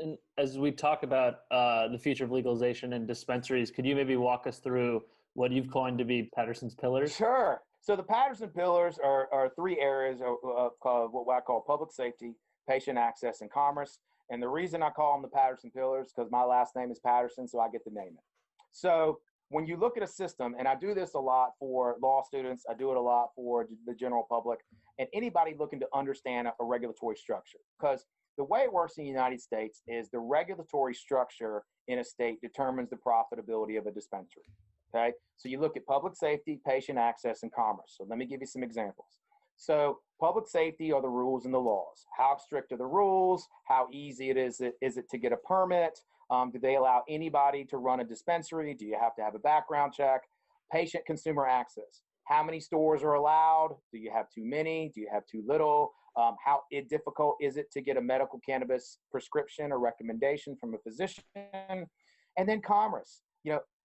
And as we talk about the future of legalization and dispensaries, could you maybe walk us through what you've coined to be Patterson's pillars? Sure. So the Patterson pillars are three areas of what I call public safety, patient access, and commerce. And the reason I call them the Patterson pillars because my last name is Patterson, so I get to name it. So when you look at a system, and I do this a lot for law students, I do it a lot for the general public, and anybody looking to understand a regulatory structure. Because the way it works in the United States is the regulatory structure in a state determines the profitability of a dispensary. Okay, so you look at public safety, patient access, and commerce. So let me give you some examples. So public safety are the rules and the laws. How strict are the rules? How easy is it to get a permit? Do they allow anybody to run a dispensary? Do you have to have a background check? Patient consumer access. How many stores are allowed? Do you have too many? Do you have too little? How difficult is it to get a medical cannabis prescription or recommendation from a physician? And then commerce.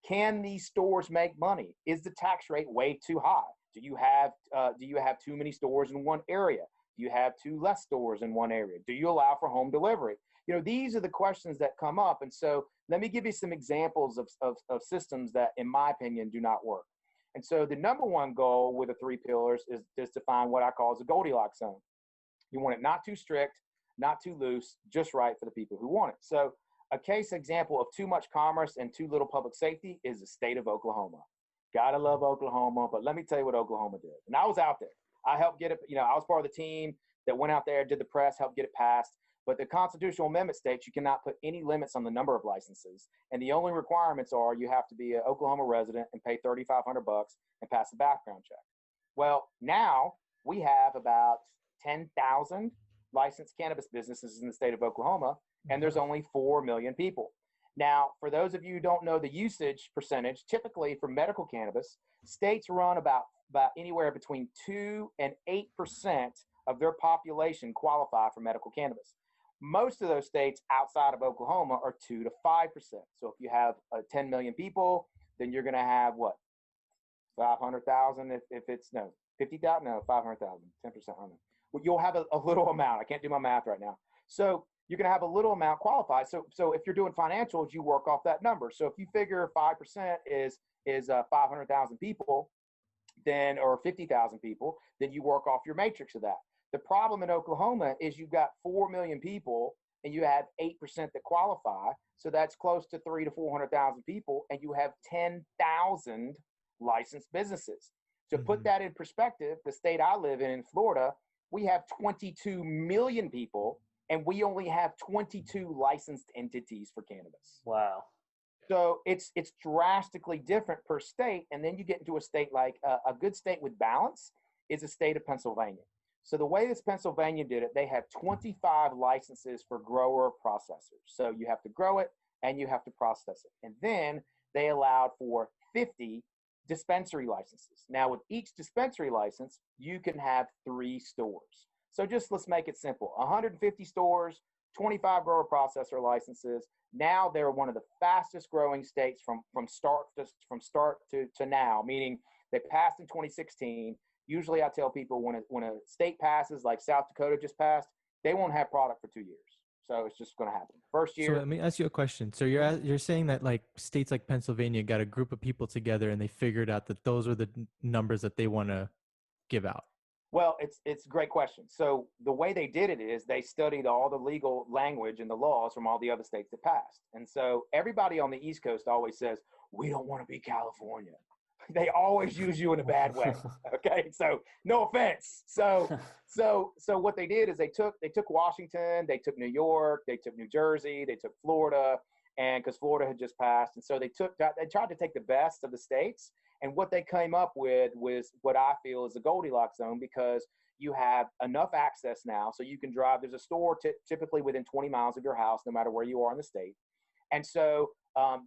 Can these stores make money? Is the tax rate way too high? Do you have too many stores in one area? Do you have too less stores in one area? Do you allow for home delivery? These are the questions that come up. And so let me give you some examples of systems that, in my opinion, do not work. And so the number one goal with the three pillars is to find what I call as a Goldilocks zone. You want it not too strict, not too loose, just right for the people who want it. So a case example of too much commerce and too little public safety is the state of Oklahoma. Gotta love Oklahoma, but let me tell you what Oklahoma did. And I was out there. I helped get it, I was part of the team that went out there, did the press, helped get it passed. But the constitutional amendment states you cannot put any limits on the number of licenses. And the only requirements are you have to be an Oklahoma resident and pay $3,500 and pass a background check. Well, now we have about 10,000 licensed cannabis businesses in the state of Oklahoma, and there's only 4 million people. Now, for those of you who don't know the usage percentage, typically for medical cannabis, states run about anywhere between 2 and 8% of their population qualify for medical cannabis. Most of those states outside of Oklahoma are 2 to 5%. So if you have 10 million people, then you're going to have what? 500,000 if it's, no, 50,000? No, 500,000, 10%. Well, you'll have a little amount. I can't do my math right now. So you're going to have a little amount qualified. So if you're doing financials, you work off that number. So if you figure 5% is 500,000 people, then, or 50,000 people, then you work off your matrix of that. The problem in Oklahoma is you've got 4 million people and you have 8% that qualify. So that's close to 300,000 to 400,000 people, and you have 10,000 licensed businesses. To put that in perspective, the state I live in Florida, we have 22 million people, and we only have 22 licensed entities for cannabis. Wow. So it's drastically different per state. And then you get into a state like a good state with balance is the state of Pennsylvania. So the way this Pennsylvania did it, they have 25 licenses for grower processors. So you have to grow it and you have to process it. And then they allowed for 50 dispensary licenses. Now with each dispensary license, you can have 3 stores. So let's make it simple. 150 stores, 25 grower processor licenses. Now they're one of the fastest growing states from start to now, meaning they passed in 2016. Usually I tell people when a state passes, like South Dakota just passed, they won't have product for 2 years. So it's just going to happen. First year. So let me ask you a question. So you're saying that like states like Pennsylvania got a group of people together and they figured out that those were the numbers that they want to give out. Well, it's a great question. So the way they did it is they studied all the legal language and the laws from all the other states that passed. And so everybody on the East Coast always says, we don't want to be California. They always use you in a bad way. Okay. So no offense. So what they did is they took Washington, they took New York, they took New Jersey, they took Florida, and because Florida had just passed. And so they tried to take the best of the states. And what they came up with was what I feel is a Goldilocks zone, because you have enough access now. So you can drive, there's a store typically within 20 miles of your house, no matter where you are in the state. And so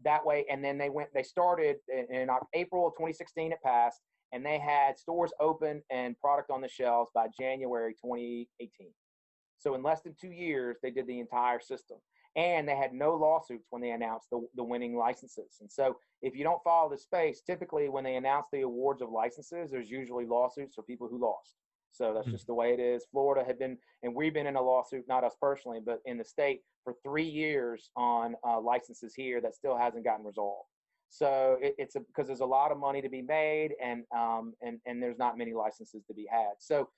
that way, and then they started in April of 2016, it passed, and they had stores open and product on the shelves by January 2018. So in less than 2 years, they did the entire system. And they had no lawsuits when they announced the winning licenses. And so if you don't follow the space, typically when they announce the awards of licenses, there's usually lawsuits for people who lost. So that's just the way it is. Florida had been, and we've been in a lawsuit, not us personally, but in the state for 3 years on licenses here that still hasn't gotten resolved. So it's because there's a lot of money to be made, and there's not many licenses to be had. So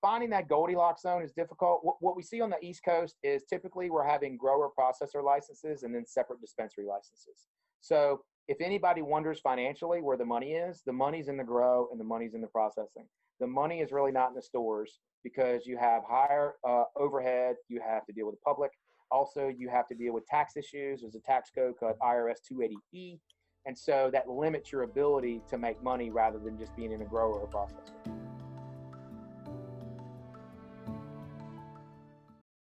finding that Goldilocks zone is difficult. What we see on the East Coast is typically we're having grower processor licenses and then separate dispensary licenses. So if anybody wonders financially where the money's in the grow and the money's in the processing. The money is really not in the stores because you have higher overhead. You have to deal with the public. Also, you have to deal with tax issues. There's a tax code called IRS 280E. And so that limits your ability to make money rather than just being in a grower or processor.